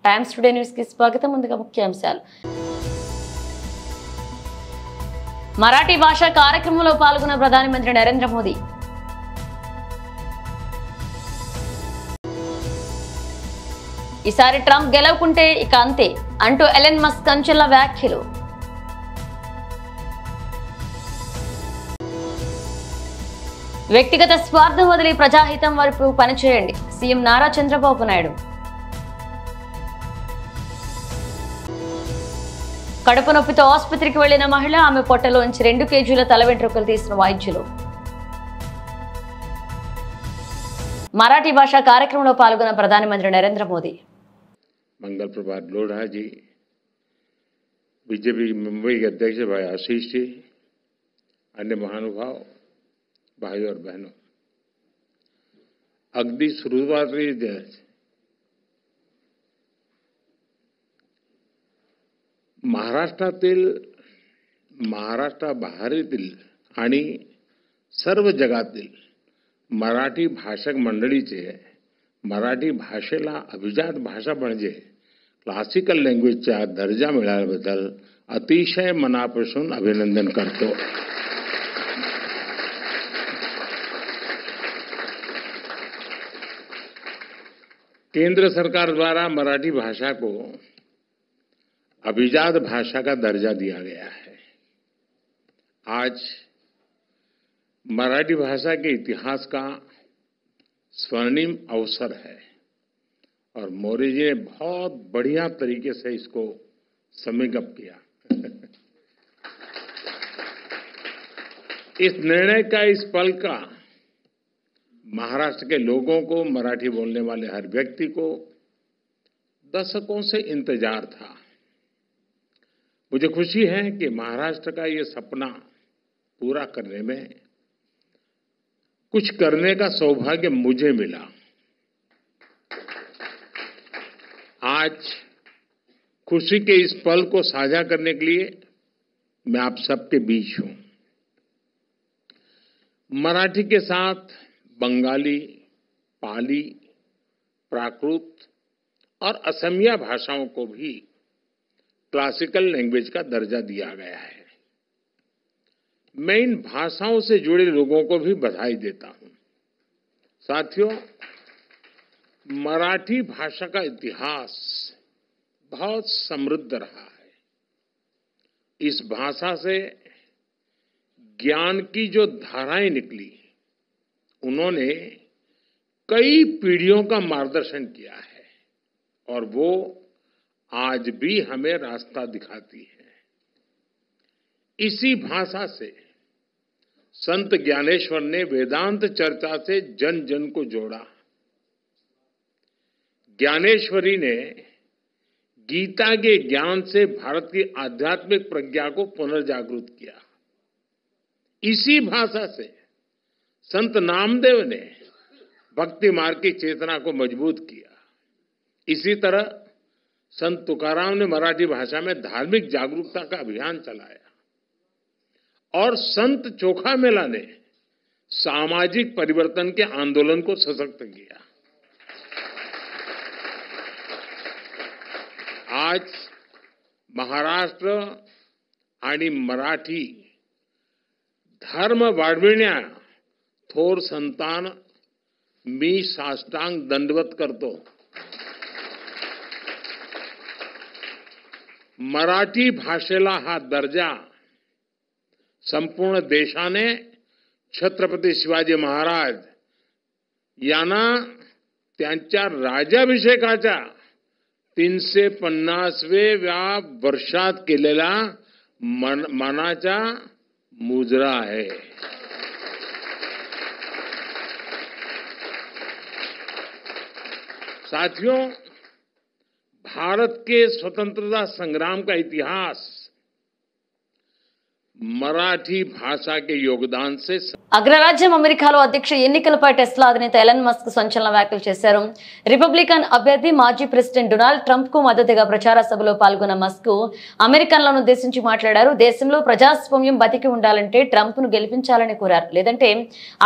Times today news కి స్వాగతం. ముందుగా ముఖ్యాంశాలు. మరాఠీ భాషా కార్యక్రమంలో పాల్గొన్న ప్రధానమంత్రి నరేంద్ర మోదీ. ఈసారి ట్రంప్ గెలవకుంటే ఇక అంతే అంటూ ఎలన్ మస్క్ సంచలన వ్యాఖ్యలు. వ్యక్తిగత స్వార్థం వదిలి ప్రజాహితం వైపు పనిచేయండి, సీఎం నారా చంద్రబాబు నాయుడు. కడుపు నొప్పితో ఆసుపత్రికి వెళ్లిన మహిళ, ఆమె పొట్టలోంచి 2 కేజీల తల వెంట్రుకలు తీసిన వైద్యులు. మరాఠీ భాషా కార్యక్రమంలో పాల్గొన్న ప్రధానమంత్రి నరేంద్ర మోదీ. मंगल प्रभात लोढ़ा जी, बीजेपी मुंबई के अध्यक्ष भाई आशीष जी, अन्य महानुभाव भाइयों और बहनों, अगदी सुरुवात महाराष्ट्रातील महाराष्ट्राबाहेरील आणि सर्व जगातील मराठी भाषक मंडळीचे मराठी भाषेला अभिजात भाषा म्हणजे क्लासिकल लँग्वेजचा दर्जा मिळाल्याबद्दल अतिशय मनापासून अभिनंदन करतो. केंद्र सरकार द्वारा मराठी भाषा को अभिजात भाषा का दर्जा दिया गया है. आज मराठी भाषा के इतिहास का स्वर्णिम अवसर है और मोदी जी ने बहुत बढ़िया तरीके से इसको समेकअप किया. इस निर्णय का, इस पल का महाराष्ट्र के लोगों को, मराठी बोलने वाले हर व्यक्ति को दशकों से इंतजार था. मुझे खुशी है कि महाराष्ट्र का ये सपना पूरा करने में कुछ करने का सौभाग्य मुझे मिला. आज खुशी के इस पल को साझा करने के लिए मैं आप सबके बीच हूं. मराठी के साथ बंगाली, पाली, प्राकृत और असमिया भाषाओं को भी क्लासिकल लैंग्वेज का दर्जा दिया गया है. मैं इन भाषाओं से जुड़े लोगों को भी बधाई देता हूं. साथियों, मराठी भाषा का इतिहास बहुत समृद्ध रहा है. इस भाषा से ज्ञान की जो धाराएं निकली, उन्होंने कई पीढ़ियों का मार्गदर्शन किया है और वो आज भी हमें रास्ता दिखाती है. इसी भाषा से संत ज्ञानेश्वर ने वेदांत चर्चा से जन जन को जोड़ा. ज्ञानेश्वरी ने गीता के ज्ञान से भारत की आध्यात्मिक प्रज्ञा को पुनर्जागृत किया. इसी भाषा से संत नामदेव ने भक्ति मार्ग की चेतना को मजबूत किया. इसी तरह संत तुकाराम ने मराठी भाषा में धार्मिक जागरूकता का अभियान चलाया और संत चोखा मेला ने सामाजिक परिवर्तन के आंदोलन को सशक्त किया. आज महाराष्ट्र आणि मराठी धर्म वाढविण्या थोर संतान मी साष्टांग दंडवत करतो. मराठी भाषेला हा दर्जा संपूर्ण देशाने छत्रपती शिवाजी महाराज यांना त्यांच्या राज्याभिषेकाच्या 350व्या वर्षात केलेला मानाचा मुजरा आहे. साथियों, भारत के स्वतंत्रता संग्राम का इतिहास मराठी भाषा के योगदान से అగ్రరాజ్యం అమెరికాలో అధ్యక్ష ఎన్నికలపై టెస్లా అధినేత ఎలన్ మస్క్ సంచలన వ్యాఖ్యలు చేశారు. రిపబ్లికన్ అభ్యర్థి మాజీ ప్రెసిడెంట్ డొనాల్డ్ ట్రంప్ కు మద్దతుగా ప్రచార సభలో పాల్గొన్న మస్క్ అమెరికన్లను ఉద్దేశించి మాట్లాడారు. దేశంలో ప్రజాస్వామ్యం బతికి ఉండాలంటే ట్రంప్ ను గెలిపించాలని కోరారు. లేదంటే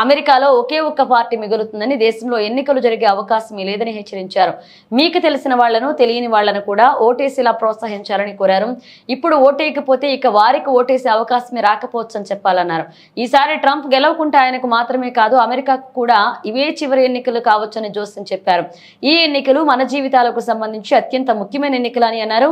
అమెరికాలో ఒకే ఒక్క పార్టీ మిగులుతుందని, దేశంలో ఎన్నికలు జరిగే అవకాశం లేదని హెచ్చరించారు. మీకు తెలిసిన వాళ్లను తెలియని వాళ్లను కూడా ఓటేసేలా ప్రోత్సహించాలని కోరారు. ఇప్పుడు ఓటేయకపోతే ఇక వారికి ఓటేసే అవకాశమే రాకపోవచ్చని చెప్పాలన్నారు. ఈసారి ట్రంప్ గెలవకుంటే ఆయనకు మాత్రమే కాదు అమెరికాకు కూడా ఇవే చివరి ఎన్నికలు కావచ్చని జోసెన్ చెప్పారు. ఈ ఎన్నికలు మన జీవితాలకు సంబంధించి అత్యంత ముఖ్యమైన ఎన్నికలని అన్నారు.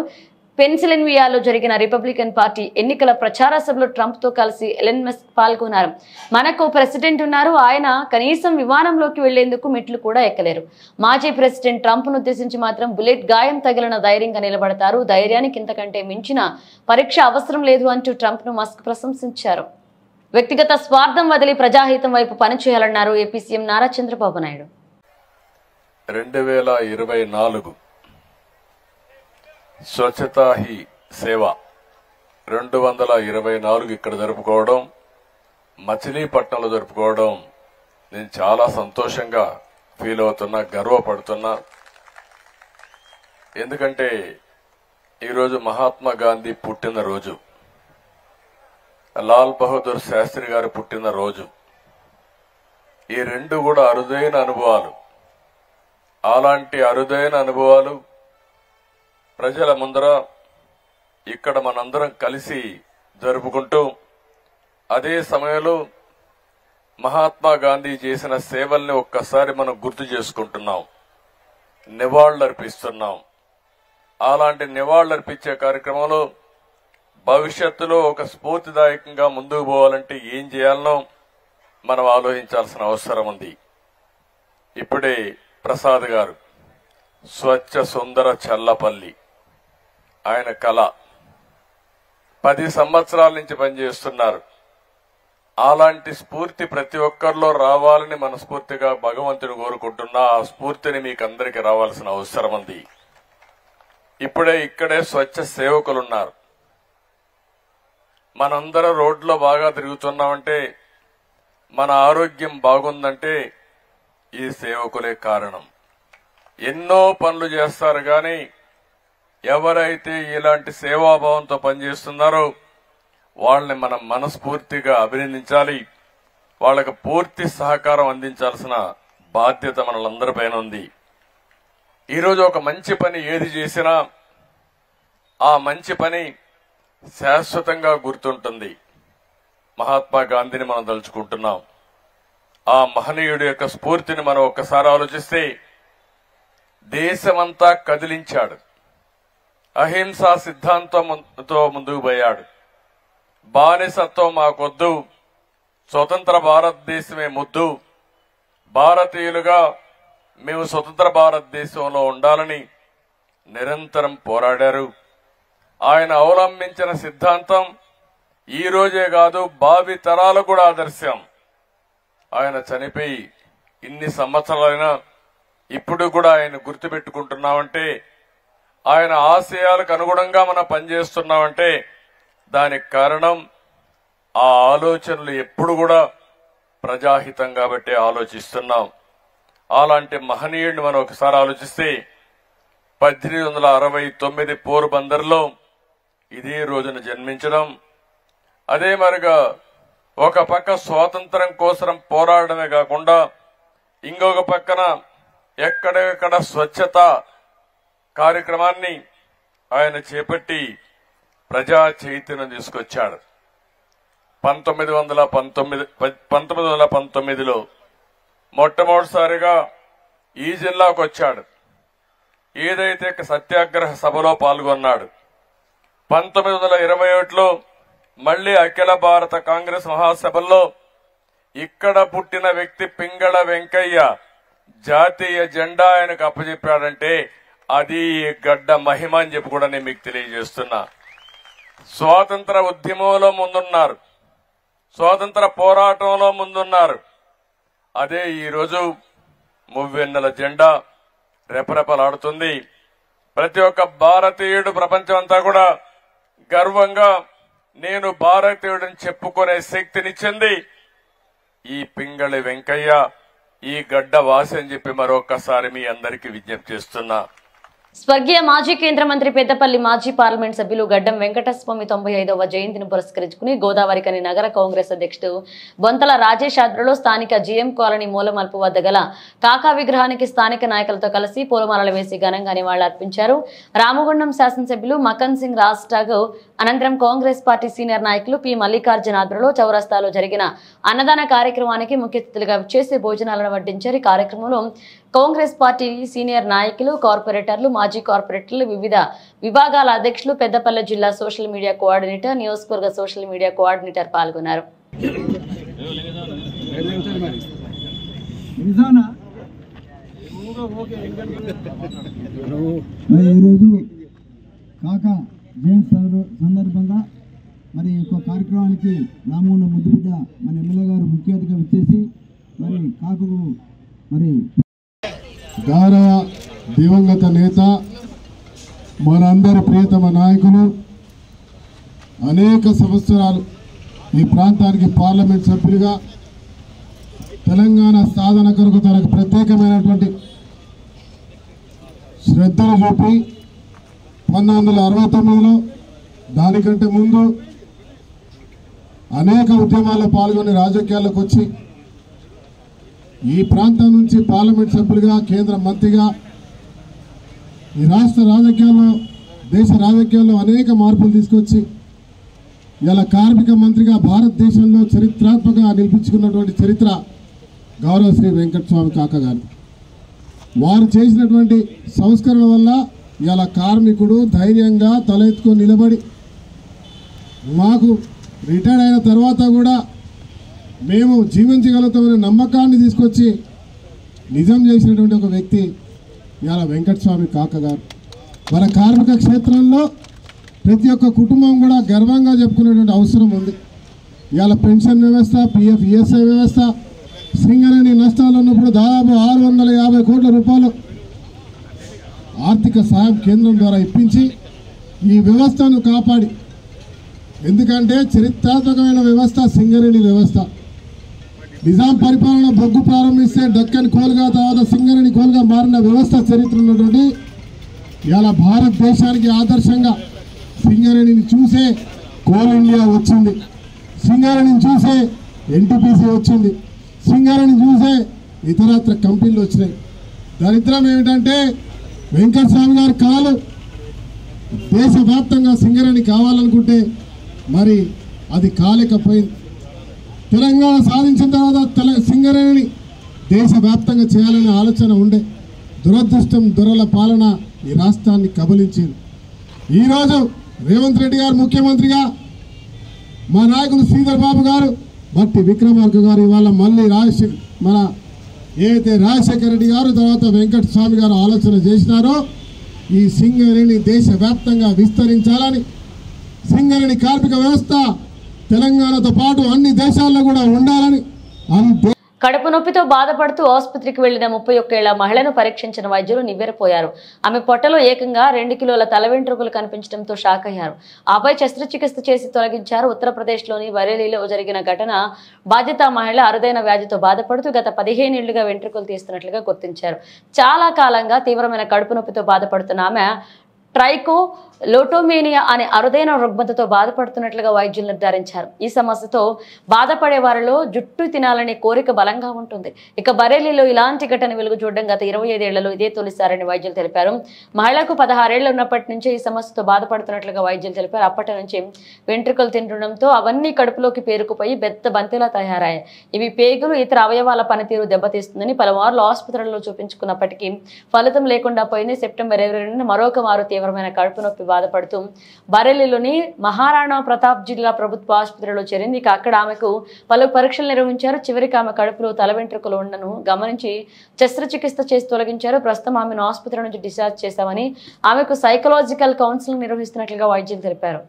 పెన్సిల్వేనియాలో జరిగిన రిపబ్లికన్ పార్టీ ఎన్నికల ప్రచార సభలో ట్రంప్ తో కలిసి ఎలన్ మస్క్ పాల్గొన్నారు. మనకు ప్రెసిడెంట్ ఉన్నారు, ఆయన కనీసం విమానంలోకి వెళ్లేందుకు మెట్లు కూడా ఎక్కలేరు. మాజీ ప్రెసిడెంట్ ట్రంప్ ను ఉద్దేశించి మాత్రం బుల్లెట్ గాయం తగిలిన ధైర్యంగా నిలబడతారు. ధైర్యానికి ఇంతకంటే మించిన పరీక్ష అవసరం లేదు అంటూ ట్రంప్ ను మస్క్ ప్రశంసించారు. వ్యక్తిగత స్వార్థం వదిలి ప్రజాహితం వైపు పనిచేయాలన్నారు ఏపీ సీఎం నారా చంద్రబాబు నాయుడు. 2024 స్వచ్ఛతా హీ సేవ 224 ఇక్కడ జరుపుకోవడం, మచిలీపట్నంలో జరుపుకోవడం నేను చాలా సంతోషంగా ఫీల్ అవుతున్నా, గర్వపడుతున్నా. ఎందుకంటే ఈరోజు మహాత్మా గాంధీ పుట్టినరోజు, లాల్ బహదూర్ శాస్త్రి గారు పుట్టినరోజు. ఈ రెండు కూడా అరుదైన అనుభవాలు. అలాంటి అరుదైన అనుభవాలు ప్రజల ముందర ఇక్కడ మనందరం కలిసి జరుపుకుంటూ, అదే సమయంలో మహాత్మా గాంధీ చేసిన సేవల్ని ఒక్కసారి మనం గుర్తు చేసుకుంటున్నాం, నివాళులర్పిస్తున్నాం. అలాంటి నివాళులర్పించే కార్యక్రమంలో భవిష్యత్తులో ఒక స్ఫూర్తిదాయకంగా ముందుకు పోవాలంటే ఏం చేయాలనో మనం ఆలోచించాల్సిన అవసరం ఉంది. ఇప్పుడే ప్రసాద్ గారు స్వచ్ఛ సుందర చల్లపల్లి ఆయన కళ 10 సంవత్సరాల నుంచి పనిచేస్తున్నారు. అలాంటి స్ఫూర్తి ప్రతి ఒక్కరిలో రావాలని మనస్ఫూర్తిగా భగవంతుని కోరుకుంటున్నా. ఆ స్ఫూర్తిని మీకు అందరికీ రావాల్సిన అవసరం ఉంది. ఇక్కడే స్వచ్ఛ సేవకులున్నారు. మనందరం రోడ్లో బాగా తిరుగుతున్నామంటే, మన ఆరోగ్యం బాగుందంటే ఈ సేవకులే కారణం. ఎన్నో పనులు చేస్తారు కానీ ఎవరైతే ఇలాంటి సేవాభావంతో పనిచేస్తున్నారో వాళ్ళని మనం మనస్ఫూర్తిగా అభినందించాలి. వాళ్ళకు పూర్తి సహకారం అందించాల్సిన బాధ్యత మనలందరిపైన ఉంది. ఈరోజు ఒక మంచి పని ఏది చేసినా ఆ మంచి పని శాశ్వతంగా గుర్తుంటుంది. మహాత్మా గాంధీని మనం తలుచుకుంటున్నాం. ఆ మహనీయుడి యొక్క స్ఫూర్తిని మనం ఒక్కసారి ఆలోచిస్తే, దేశమంతా కదిలించాడు. అహింసా సిద్ధాంతంతో ముందుకు పోయాడు. బానిసత్వం మాకొద్దు, స్వతంత్ర భారతదేశమే ముద్దు, భారతీయులుగా మేము స్వతంత్ర భారతదేశంలో ఉండాలని నిరంతరం పోరాడారు. ఆయన అవలంబించిన సిద్ధాంతం ఈ రోజే కాదు, భావి తరాలకు కూడా ఆదర్శం. ఆయన చనిపోయి ఇన్ని సంవత్సరాలైనా ఇప్పుడు కూడా ఆయన గుర్తుపెట్టుకుంటున్నామంటే, ఆయన ఆశయాలకు అనుగుణంగా మనం పనిచేస్తున్నామంటే దానికి కారణం ఆ ఆలోచనలు ఎప్పుడు కూడా ప్రజాహితం కాబట్టి ఆలోచిస్తున్నాం. అలాంటి మహనీయుడిని మనం ఒకసారి ఆలోచిస్తే, 1869 పోర్బందర్లో ఇదే రోజున జన్మించడం, అదే మరిగా ఒక పక్క స్వాతంత్రం కోసం పోరాడమే కాకుండా ఇంకొక పక్కన ఎక్కడెక్కడ స్వచ్ఛత కార్యక్రమాన్ని ఆయన చేపట్టి ప్రజా చైతన్యం తీసుకొచ్చాడు. 1919లో మొట్టమొదటిసారిగా ఈ జిల్లాకు వచ్చాడు. ఏదైతే సత్యాగ్రహ సభలో పాల్గొన్నాడు. 1921లో మళ్లీ అఖిల భారత కాంగ్రెస్ మహాసభల్లో ఇక్కడ పుట్టిన వ్యక్తి పింగళ వెంకయ్య జాతీయ జెండా ఆయనకు అప్పచెప్పాడంటే అది గడ్డ మహిమ అని చెప్పి కూడా నేను మీకు తెలియజేస్తున్నా. స్వాతంత్ర ఉద్యమంలో ముందున్నారు, స్వాతంత్ర పోరాటంలో ముందున్నారు. అదే ఈరోజు మువ్వెన్నెల జెండా రెపరెపలాడుతుంది. ప్రతి ఒక్క భారతీయుడు ప్రపంచం అంతా కూడా గర్వంగా నేను భారతీయుడిని చెప్పుకునే శక్తినిచ్చింది ఈ పింగళి వెంకయ్య, ఈ గడ్డ వాసి అని చెప్పి మరొకసారి మీ అందరికీ విజ్ఞప్తి చేస్తున్నా. స్వర్గీయ మాజీ కేంద్ర మంత్రి పెద్దపల్లి మాజీ పార్లమెంట్ సభ్యులు గడ్డం వెంకటస్వామి 95వ జయంతిని పురస్కరించుకుని గోదావరికని నగర కాంగ్రెస్ అధ్యక్షుడు బొంతల రాజేష్ ఆధ్వర్యంలో స్థానిక జీఎం కాలనీ మూలమల్పు వద్ద గల కాకా విగ్రహానికి స్థానిక నాయకులతో కలిసి పూలమాలలు వేసి ఘనంగా నివాళులర్పించారు. రామగుండం శాసనసభ్యులు మకన్ సింగ్ రాజ్టాగ్ అనంతరం కాంగ్రెస్ పార్టీ సీనియర్ నాయకులు పి మల్లికార్జున ఆధ్వర్యంలో చౌరస్తాలో జరిగిన అన్నదాన కార్యక్రమానికి ముఖ్య అతిథులుగా చేసి భోజనాలను వడ్డించారు. ఈ కార్యక్రమంలో కాంగ్రెస్ పార్టీ సీనియర్ నాయకులు, కార్పొరేటర్లు, మాజీ కార్పొరేటర్లు, వివిధ విభాగాల అధ్యక్షులు, పెద్దపల్లి జిల్లా సోషల్ మీడియా కోఆర్డినేటర్, నియోజకవర్గ సోషల్ మీడియా కోఆర్డినేటర్ పాల్గొన్నారు. సందర్భంగా మరి ఈ కార్యక్రమానికి రామగుండం ముద్దుబిడ్డ మన ఎమ్మెల్యే గారు ముఖ్య అతిథిగా వచ్చేసి మరి కాకుకు మరి గౌరవ దివంగత నేత మనందరి ప్రియతమ నాయకులు అనేక సంవత్సరాలు ఈ ప్రాంతానికి పార్లమెంట్ సభ్యులుగా తెలంగాణ సాధన కొరకు తనకు ప్రత్యేకమైనటువంటి శ్రద్ధను చూపి 1969లో దానికంటే ముందు అనేక ఉద్యమాల్లో పాల్గొని రాజకీయాల్లోకి వచ్చి ఈ ప్రాంతం నుంచి పార్లమెంట్ సభ్యులుగా, కేంద్ర మంత్రిగా ఈ రాష్ట్ర రాజకీయాల్లో, దేశ రాజకీయాల్లో అనేక మార్పులు తీసుకొచ్చి ఇలా కార్మిక మంత్రిగా భారతదేశంలో చరిత్రాత్మకంగా నిలిపించుకున్నటువంటి చరిత్ర గౌరవ శ్రీ వెంకటస్వామి కాకా గారు. వారు చేసినటువంటి సంస్కరణ వల్ల ఇలా కార్మికుడు ధైర్యంగా తల ఎత్తుకొని నిలబడి మాకు రిటైర్ అయిన తర్వాత కూడా మేము జీవించగలుగుతామనే నమ్మకాన్ని తీసుకొచ్చి నిజం చేసినటువంటి ఒక వ్యక్తి ఇవాళ వెంకటస్వామి కాకా గారు. మన కార్మిక క్షేత్రంలో ప్రతి ఒక్క కుటుంబం కూడా గర్వంగా చెప్పుకునేటువంటి అవసరం ఉంది. ఇవాళ పెన్షన్ వ్యవస్థ, పిఎఫ్, ఈఎస్ఐ వ్యవస్థ, సింగరేణి నష్టాలు ఉన్నప్పుడు దాదాపు 650 కోట్ల రూపాయలు ఆర్థిక సాయం కేంద్రం ద్వారా ఇప్పించి ఈ వ్యవస్థను కాపాడి, ఎందుకంటే చరిత్రాత్మకమైన వ్యవస్థ సింగరేణి వ్యవస్థ. నిజాం పరిపాలన బొగ్గు ప్రారంభిస్తే డక్కన్ కోల్గా, తర్వాత సింగరేణి కోల్గా మారిన వ్యవస్థ చరిత్ర ఉన్నటువంటి ఇలా భారతదేశానికి ఆదర్శంగా సింగరేణిని చూసే కోల్ ఇండియా వచ్చింది, సింగరేణిని చూసే ఎన్టీపీసీ వచ్చింది, సింగరేణిని చూసే ఇతరత్ర కంపెనీలు వచ్చినాయి. దరిద్రం ఏమిటంటే వెంకటస్వామి గారి కళలు దేశవ్యాప్తంగా సింగరేణి కావాలనుకుంటే మరి అది కాలేకపోయింది. తెలంగాణ సాధించిన తర్వాత సింగరేణిని దేశవ్యాప్తంగా చేయాలనే ఆలోచన ఉండే. దురదృష్టం, దొరల పాలన ఈ రాష్ట్రాన్ని కబలించింది. ఈరోజు రేవంత్ రెడ్డి గారు ముఖ్యమంత్రిగా, మా నాయకులు శ్రీధర్ బాబు గారు, బట్టి విక్రమార్క గారు, ఇవాళ మళ్ళీ మన ఏదైతే రాజశేఖర రెడ్డి గారు, తర్వాత వెంకటస్వామి గారు ఆలోచన చేసినారో ఈ సింగరేణి దేశవ్యాప్తంగా విస్తరించాలని, సింగరేణి కార్మిక వ్యవస్థ తెలంగాణతో పాటు అన్ని దేశాల్లో కూడా ఉండాలని కడుపు నొప్పితో బాధపడుతూ ఆసుపత్రికి వెళ్లిన 31 ఏళ్ల మహిళను పరీక్షించిన వైద్యులు నివ్వెరపోయారు. ఆమె పొట్టలో ఏకంగా 2 కిలోల తల వెంట్రుకలు కనిపించడంతో షాక్ అయ్యారు. ఆపై శస్త్రచికిత్స చేసి తొలగించారు. ఉత్తరప్రదేశ్లోని బరేలీలో జరిగిన ఘటన. బాధిత మహిళ అరుదైన వ్యాధితో బాధపడుతూ గత 15 ఏళ్లుగా వెంట్రుకలు తీస్తున్నట్లుగా గుర్తించారు. చాలా కాలంగా తీవ్రమైన కడుపు నొప్పితో బాధపడుతున్న ఆమె ట్రైకోలోటోమేనియా అనే అరుదైన రుగ్మతతో బాధపడుతున్నట్లుగా వైద్యులు నిర్ధారించారు. ఈ సమస్యతో బాధపడే వారిలో జుట్టు తినాలనే కోరిక బలంగా ఉంటుంది. ఇక బరేలీలో ఇలాంటి ఘటన వెలుగు చూడడం గత 25 ఏళ్లలో ఇదే తొలిసారని వైద్యులు తెలిపారు. మహిళకు 16 ఏళ్లు ఉన్నప్పటి నుంచే ఈ సమస్యతో బాధపడుతున్నట్లుగా వైద్యులు తెలిపారు. అప్పటి నుంచి వెంట్రుకలు తింటుండడంతో అవన్నీ కడుపులోకి పేరుకుపోయి పెద్ద బంతిలా తయారయ్యాయి. ఇవి పేగులు, ఇతర అవయవాల పనితీరు దెబ్బతీస్తుందని పలుమార్లు ఆసుపత్రుల్లో చూపించుకున్నప్పటికీ ఫలితం లేకుండా పోయింది. సెప్టెంబర్ 22న మరొక మారు తీవ్రమైన కడుపు నొప్పి బాధపడుతూ బరేలీలోని మహారాణా ప్రతాప్ జిల్లా ప్రభుత్వ ఆసుపత్రిలో చేరింది. ఇక అక్కడ ఆమెకు పలు పరీక్షలు నిర్వహించారు. చివరికి ఆమె కడుపులో తల వెంట్రుకలు ఉండను గమనించి శస్త్రచికిత్స చేసి తొలగించారు. ప్రస్తుతం ఆమెను ఆసుపత్రి నుంచి డిశ్చార్జ్ చేశామని, ఆమెకు సైకలాజికల్ కౌన్సిలింగ్ నిర్వహిస్తున్నట్లుగా వైద్యులు తెలిపారు.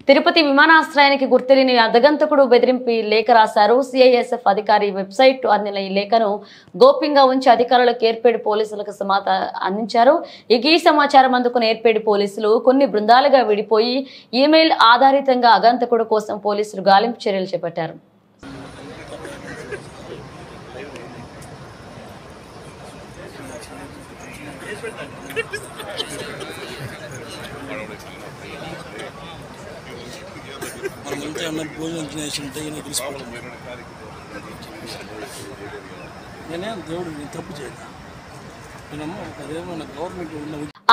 తిరుపతి విమానాశ్రయానికి గుర్తెలిని అదగంతకుడు బెదిరింపు లేఖ రాశారు. సిఐఎస్ఎఫ్ అధికారి వెబ్సైట్ అందిన ఈ లేఖను గోప్యంగా ఉంచి అధికారులకు ఏర్పేడి పోలీసులకు సమాచారం అందించారు. ఈ సమాచారం అందుకున్న ఏర్పేడి పోలీసులు కొన్ని బృందాలుగా విడిపోయి ఈమెయిల్ ఆధారితంగా అగంతకుడు కోసం పోలీసులు గాలింపు చర్యలు చేపట్టారు. దేవుడు తప్పు చేయలేదు.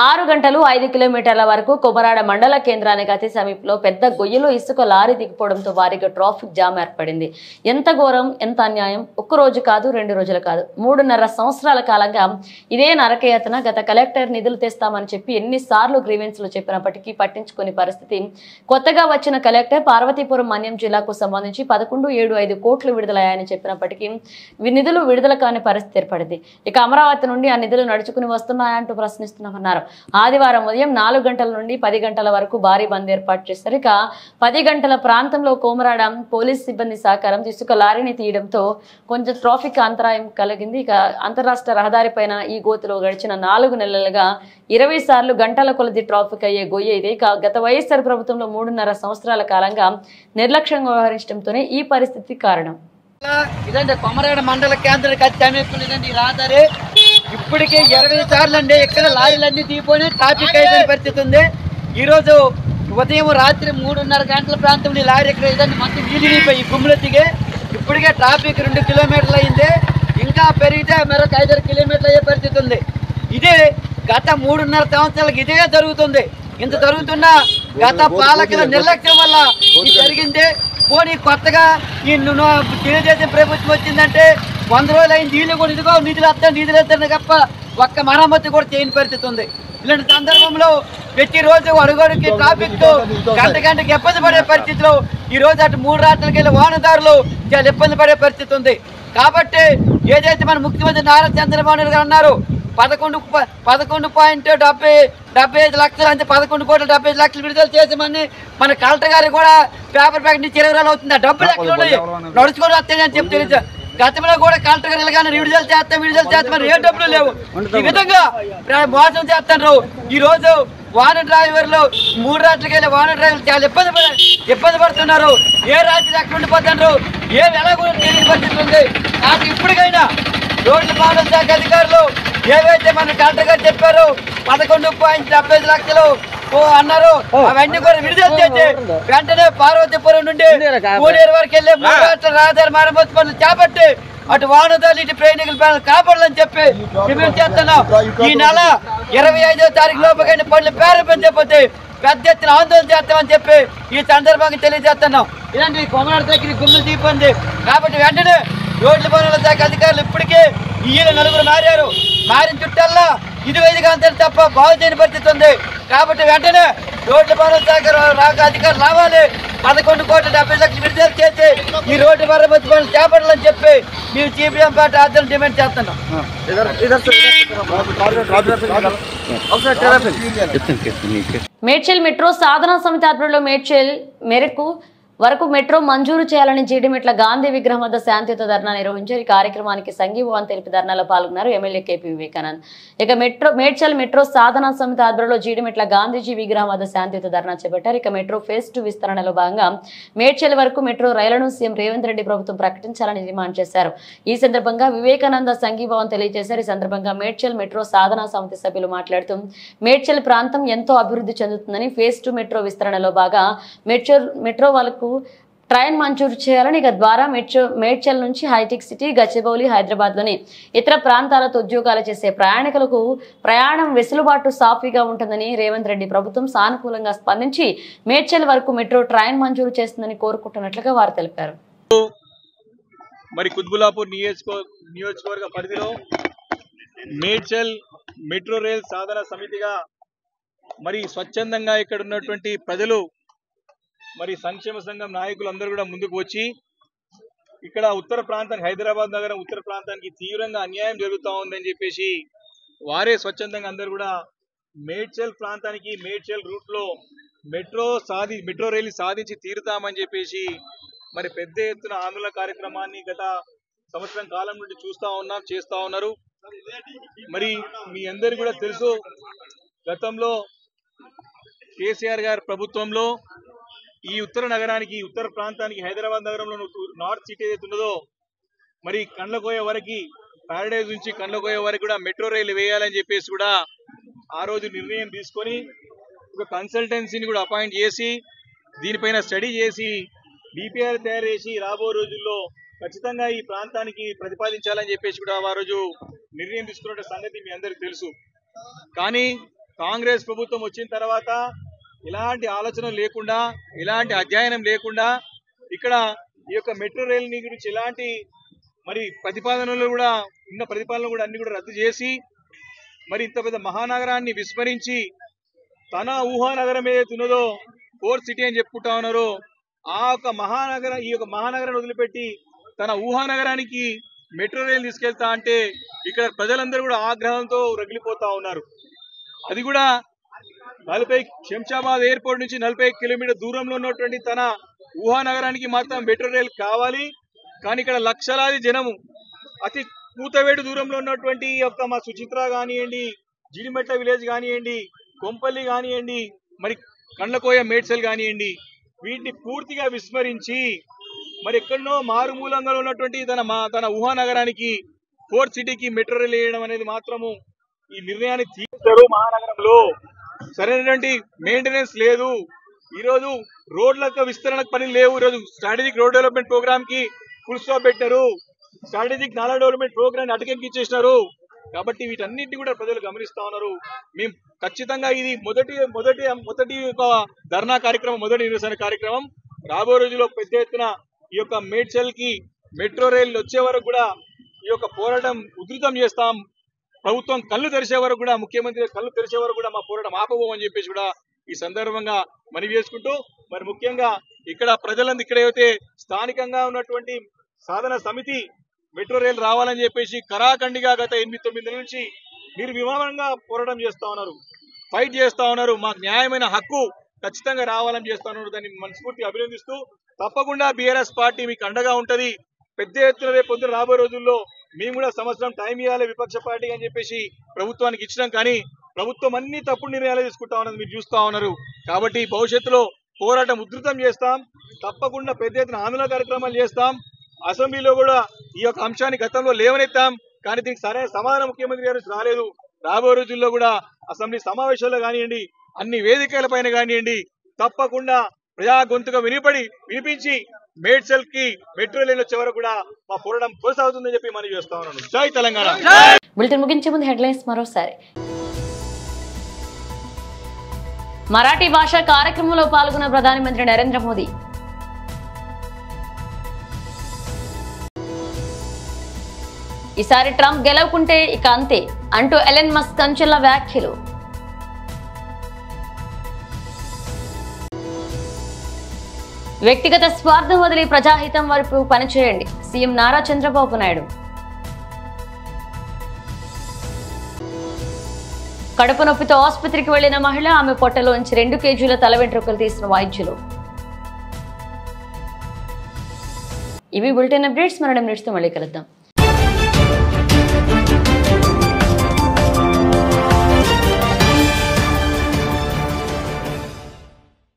6 గంటలు 5 కిలోమీటర్ల వరకు కొమరాడ మండల కేంద్రానికి అతి సమీపంలో పెద్ద గొయ్యలో ఇసుక లారీ దిగిపోవడంతో భారీగా ట్రాఫిక్ జామ్ ఏర్పడింది. ఎంత ఘోరం, ఎంత అన్యాయం! ఒక్క రోజు కాదు, 2 రోజులు కాదు, 3.5 సంవత్సరాల కాలంగా ఇదే నరకయాతన. గత కలెక్టర్ నిధులు తెస్తామని చెప్పి ఎన్నిసార్లు గ్రీవెన్స్లు చెప్పినప్పటికీ పట్టించుకునే పరిస్థితి. కొత్తగా వచ్చిన కలెక్టర్ పార్వతీపురం మన్యం జిల్లాకు సంబంధించి 11.75 కోట్లు విడుదలయ్యాయని చెప్పినప్పటికీ నిధులు విడుదల కాని పరిస్థితి ఏర్పడింది. ఇక అమరావతి నుండి ఆ నిధులు నడుచుకుని వస్తున్నాయంటూ ప్రశ్నిస్తున్నామన్నారు. ఆదివారం ఉదయం 4 గంటల నుండి 10 గంటల వరకు భారీ బంద్ ఏర్పాటు చేశారు. ఇక 10 గంటల ప్రాంతంలో కోమరాడ పోలీస్ సిబ్బంది సహకారం ఇసుక లారీని తీయడంతో కొంచెం ట్రాఫిక్ అంతరాయం కలిగింది. ఇక అంతరాష్ట్ర రహదారిపైన ఈ గోతులో గడిచిన 4 నెలలుగా 20 సార్లు గంటల కొలది ట్రాఫిక్ అయ్యే గొయ్య ఇది. గత వైఎస్ఆర్ ప్రభుత్వంలో 3.5 సంవత్సరాల కాలంగా నిర్లక్ష్యంగా వ్యవహరించడంతోనే ఈ పరిస్థితి కారణం. ఇదండి కొమరాడ మండల కేంద్రానికి అతి సమీపంలో ఇదండి ఈ రహదారి. ఇప్పటికే 20 సార్లు అండి ఇక్కడ లారీలన్నీ దిగిపోయి ట్రాఫిక్ అయిపోయిన పరిస్థితి ఉంది. ఈరోజు ఉదయం రాత్రి 3:30 గంటల ప్రాంతంలో ఈ లారీ ఇక్కడ ఇదండి మొత్తం నీళ్ళు దిగిపోయి గుమ్ములు దిగి ఇప్పటికే ట్రాఫిక్ 2 కిలోమీటర్లు అయింది. ఇంకా పెరిగితే మరొక 5-6 కిలోమీటర్లు అయ్యే పరిస్థితి ఉంది. ఇదే గత 3.5 సంవత్సరాలకు ఇదే జరుగుతుంది. ఇంత జరుగుతున్న గత పాలకుల నిర్లక్ష్యం వల్ల ఇది జరిగింది. పోనీ కొత్తగా ఈ తెలుగుదేశం ప్రభుత్వం వచ్చిందంటే 100 రోజులు అయింది. వీళ్ళు కూడా ఇదిగో నిధులు వస్తాయి తప్ప ఒక్క మరమ్మతు కూడా చేయని పరిస్థితి ఉంది. ఇలాంటి సందర్భంలో ప్రతిరోజు అడుగడుకి ట్రాఫిక్ గంటకి ఇబ్బంది పడే పరిస్థితిలో ఈ రోజు అటు 3 రాత్రులకి వెళ్ళి వాహనదారులు చాలా ఇబ్బంది పడే పరిస్థితి ఉంది. కాబట్టి ఏదైతే మన ముఖ్యమంత్రి నారా చంద్రబాబు నాయుడు గారు అన్నారు 11.75 లక్షలు అంటే 11.75 లక్షలు విడుదల చేసామని మన కలెక్టర్ గారు కూడా పేపర్ ప్యాకెట్ నుంచి 20 రోజులు అవుతుంది. ఆ డబ్బులు ఎక్కడ ఉన్నాయి, నడుచుకొని వస్తాయని చెప్పి తెలియదు. గతంలో కూడా కలెక్టర్ గారు ఇలాగానే విడుదల చేస్తామని ఏ డబ్బులు లేవు. ఈ విధంగా మోసం చేస్తున్నారు. ఈ రోజు వాహన డ్రైవర్లు 3 రాత్రులకి వెళ్ళి వాహన డ్రైవర్లు చాలా ఇబ్బంది పడుతున్నారు. ఏ రాత్రి ఎక్కడ ఉండిపోతున్నారు, ఏమి ఎలా కూడా తెలియని పరిస్థితి ఉంది. నాకు ఇప్పటికైనా రోడ్ల భవనాల శాఖ అధికారులు ఏవైతే మన కలెక్టర్ గారు చెప్పారో 11.75 లక్షలు అన్నారు అవన్నీ కూడా విడుదల చేసి వెంటనే పార్వతీపురం నుండి పూడేరు వరకు వెళ్ళి 3 రాష్ట్రాల రహదారి మరమ్మతు పనులు చేపట్టి అటు వాహనదారులు ఇటు ప్రయాణికుల పనులు కాపాడాలని చెప్పి డిమాండ్ చేస్తున్నాం. ఈ నెల 25వ తారీఖు లోపుగా పనులు ప్రారంభించకపోతే పెద్ద ఎత్తున ఆందోళన చేస్తామని చెప్పి ఈ సందర్భంగా తెలియజేస్తున్నాం. ఇలాంటి కొమరాడ దగ్గర గుమ్ములు తీపింది కాబట్టి వెంటనే రోడ్ల భవనాల శాఖ అధికారులు ఇప్పటికే ఈయన 4 మారారు. మారిన చుట్టల్లా ఇదిగా అంతే తప్ప బాగు చేయని పరిస్థితి ఉంది. కాబట్టి వెంటనే రోడ్ల భవనాల శాఖ అధికారులు రావాలి. 11.70 లక్షలు విడుదల చేసి ఈ రోడ్డు మరమ్మతు పనులు చేపట్టాలని చెప్పి మేము సిపిఎం పార్టీ ఆధ్వర్యంలో డిమాండ్ చేస్తున్నాం. మేడ్చల్ మెట్రో సాధనా సమితి ఆధ్వర్యంలో మేడ్చల్ మేరకు వరకు మెట్రో మంజూరు చేయాలని జీడిమెట్ల గాంధీ విగ్రహం వద్ద శాంతియుత ధర్నా నిర్వహించారు. ఈ కార్యక్రమానికి సంఘీభావం తెలిపి ధర్నాలో పాల్గొన్నారు ఎమ్మెల్యే కేపీ వివేకానంద్. ఇక మేడ్చల్ మెట్రో సాధనా సమితి ఆధ్వర్యంలో జీడిమెట్ల గాంధీజీ విగ్రహం వద్ద శాంతియుత ధర్నా చేపట్టారు. ఇక మెట్రో ఫేజ్ 2 విస్తరణలో భాగంగా మేడ్చల్ వరకు మెట్రో రైళ్లను సీఎం రేవంత్ రెడ్డి ప్రభుత్వం ప్రకటించాలని డిమాండ్ చేశారు. ఈ సందర్భంగా వివేకానంద సంఘీభావం తెలియజేశారు. ఈ సందర్భంగా మేడ్చల్ మెట్రో సాధనా సమితి సభ్యులు మాట్లాడుతూ మేడ్చల్ ప్రాంతం ఎంతో అభివృద్ధి చెందుతుందని ఫేజ్ 2 మెట్రో విస్తరణలో భాగంగా మెట్రో వాళ్ళకు ట్రైన్ మంజూరు చేయాలని ఇక ద్వారా మేడ్చల్ నుంచి హైటెక్ సిటీ గచ్చిబౌలి హైదరాబాద్ లోని ఇతర ప్రాంతాలతో ఉద్యోగాలు చేసే ప్రయాణికులకు ప్రయాణం వెసులుబాటు సాఫీగా ఉంటుందని రేవంత్ రెడ్డి ప్రభుత్వం సానుకూలంగా స్పందించి మేడ్చల్ వరకు మెట్రో ట్రైన్ మంజూరు చేస్తుందని కోరుకుంటున్నట్లుగా వారు తెలిపారు. మరి కుత్బుల్లాపూర్ నియోజకవర్గ పరిధిలో మేడ్చల్ మెట్రో రైల్ సాధన సమితిగా మరి స్వచ్ఛందంగా ఇక్కడ ఉన్నటువంటి ప్రజలు మరి సంక్షేమ సంఘం నాయకులు అందరూ కూడా ముందుకు వచ్చి ఇక్కడ ఉత్తర ప్రాంతానికి హైదరాబాద్ నగరం ఉత్తర ప్రాంతానికి తీవ్రంగా అన్యాయం జరుగుతూ ఉందని చెప్పేసి వారే స్వచ్ఛందంగా అందరూ కూడా మేడ్చల్ ప్రాంతానికి మేడ్చల్ రూట్ లో మెట్రో రైలు సాధించి తీరుతామని చెప్పేసి మరి పెద్ద ఎత్తున ఆందోళన కార్యక్రమాన్ని గత సంవత్సరం కాలం నుండి చేస్తా ఉన్నారు. మరి మీ అందరికీ కూడా తెలుసు, గతంలో కేసీఆర్ గారి ప్రభుత్వంలో ఈ ఉత్తర నగరానికి, ఉత్తర ప్రాంతానికి, హైదరాబాద్ నగరంలో నార్త్ సిటీ ఏదైతే ఉన్నదో మరి కండ్లకోయ వరకు, ప్యారడైజ్ నుంచి కండ్లకోయ వరకు కూడా మెట్రో రైలు వేయాలని చెప్పేసి కూడా ఆ రోజు నిర్ణయం తీసుకొని ఒక కన్సల్టెన్సీని కూడా అపాయింట్ చేసి దీనిపైన స్టడీ చేసి డిపిఆర్ తయారు చేసి రాబో రోజుల్లో ఖచ్చితంగా ఈ ప్రాంతానికి ప్రతిపాదించాలని చెప్పేసి కూడా ఆ రోజు నిర్ణయం తీసుకున్న సంగతి మీ అందరికీ తెలుసు. కానీ కాంగ్రెస్ ప్రభుత్వం వచ్చిన తర్వాత ఎలాంటి ఆలోచన లేకుండా, ఎలాంటి అధ్యయనం లేకుండా ఇక్కడ ఈ యొక్క మెట్రో రైలు గురించి ఎలాంటి మరి ప్రతిపాదనలు కూడా అన్ని కూడా రద్దు చేసి మరి ఇంత పెద్ద మహానగరాన్ని విస్మరించి తన ఊహానగరం ఏదైతే ఉన్నదో ఫోర్త్ సిటీ అని చెప్పుకుంటా ఉన్నారో ఈ యొక్క మహానగరాన్ని వదిలిపెట్టి తన ఊహానగరానికి మెట్రో రైలు తీసుకెళ్తా అంటే ఇక్కడ ప్రజలందరూ కూడా ఆగ్రహంతో రగిలిపోతా ఉన్నారు. అది కూడా శంషాబాద్ ఎయిర్పోర్ట్ నుంచి 40 కిలోమీటర్ దూరంలో ఉన్నటువంటి తన ఊహానగరానికి మాత్రం మెట్రో రైలు కావాలి. కానీ ఇక్కడ లక్షలాది జనము అతి కూతవేటు దూరంలో ఉన్నటువంటి యొక్క మా సుచిత్ర కానివ్వండి, జిడిమెట్ట విలేజ్ కానివ్వండి, కొంపల్లి కానివ్వండి, మరి కండ్లకోయ మేడ్చల్ కానివ్వండి, వీటిని పూర్తిగా విస్మరించి మరి ఎక్కడనో మారుమూలంగా ఉన్నటువంటి తన ఊహానగరానికి ఫోర్త్ సిటీకి మెట్రో రైలు వేయడం అనేది మాత్రము ఈ నిర్ణయాన్ని తీసుకున్నారు. మహానగరంలో సరైనటువంటి మెయింటెనెన్స్ లేదు. ఈరోజు రోడ్లకు విస్తరణకు పని లేవు. ఈరోజు స్ట్రాటజిక్ రోడ్ డెవలప్మెంట్ ప్రోగ్రామ్ కి ఫుల్ స్టాప్ పెట్టారు. స్ట్రాటజిక్ నాలా డెవలప్మెంట్ ప్రోగ్రామ్ అటకెక్కిచ్చేసినారు. కాబట్టి వీటన్నిటిని కూడా ప్రజలు గమనిస్తా ఉన్నారు. మేము ఖచ్చితంగా ఇది మొదటి ఒక ధర్నా కార్యక్రమం, మొదటి నిరసన కార్యక్రమం. రాబో రోజుల్లో పెద్ద ఎత్తున ఈ యొక్క మేడ్చల్ కి మెట్రో రైలు వచ్చే వరకు కూడా ఈ యొక్క పోరాటం ఉధృతం చేస్తాం. ప్రభుత్వం కళ్ళు తెరిచే వరకు కూడా, ముఖ్యమంత్రి కళ్ళు తెరిచే వరకు కూడా మా పోరాటం ఆపబోమని చెప్పేసి కూడా ఈ సందర్భంగా మనవి చేసుకుంటూ, మరి ముఖ్యంగా ఇక్కడ ప్రజలందరూ ఇక్కడైతే స్థానికంగా ఉన్నటువంటి సాధన సమితి మెట్రో రైలు రావాలని చెప్పేసి కరాఖండిగా గత 8-9 నెలల నుంచి నిర్వివాదంగా పోరాటం చేస్తా ఉన్నారు, ఫైట్ చేస్తా ఉన్నారు. మాకు న్యాయమైన హక్కు ఖచ్చితంగా రావాలని చేస్తా ఉన్నారు. దాన్ని మనస్ఫూర్తిగా అభినందిస్తూ తప్పకుండా బీఆర్ఎస్ పార్టీ మీకు అండగా ఉంటది. పెద్ద ఎత్తున రేపు పొద్దున రాబోయే రోజుల్లో మేము కూడా సంవత్సరం టైం ఇవ్వాలి విపక్ష పార్టీ అని చెప్పేసి ప్రభుత్వానికి ఇచ్చినాం. కానీ ప్రభుత్వం అన్ని తప్పుడు నిర్ణయాలు తీసుకుంటా ఉన్నది మీరు చూస్తా ఉన్నారు. కాబట్టి భవిష్యత్తులో పోరాటం ఉధృతం చేస్తాం. తప్పకుండా పెద్ద ఎత్తున ఆందోళన కార్యక్రమాలు చేస్తాం. అసెంబ్లీలో కూడా ఈ యొక్క అంశాన్ని గతంలో లేవనెత్తాం. కానీ దీనికి సరైన సమాధానం ముఖ్యమంత్రి గారు రాలేదు. రాబోయే రోజుల్లో కూడా అసెంబ్లీ సమావేశాల్లో కానివ్వండి, అన్ని వేదికల పైన కానివ్వండి, తప్పకుండా ప్రజా గొంతుగా వినిపించి మేడ్చల్ కి మెట్రో రైలు వచ్చే వరకు కూడా మా పోరాటం కొనసాగుతుందని చెప్పి మనం చేస్తా ఉన్నాను. జై తెలంగాణ. బులెటిన్ ముగించే ముందు హెడ్లైన్స్ మరోసారి. మరాఠీ భాష కార్యక్రమంలో పాల్గొన్న ప్రధానమంత్రి నరేంద్ర మోదీ. ఈసారి ట్రంప్ గెలవకుంటే ఇక అంతే అంటూ ఎలన్ మస్క్ సంచలన వ్యాఖ్యలు. వ్యక్తిగత స్వార్థం వదిలి ప్రజాహితం వైపు పనిచేయండి, సీఎం నారా చంద్రబాబు నాయుడు. కడుపు నొప్పితో ఆసుపత్రికి వెళ్లిన మహిళ, ఆమె పొట్టలోంచి 2 కేజీల తల వెంట్రుకలు తీసిన వైద్యులు. ఇవి బులెటిన్ అప్డేట్స్. మరో నిమిషంతో మళ్ళీ కలుద్దాం.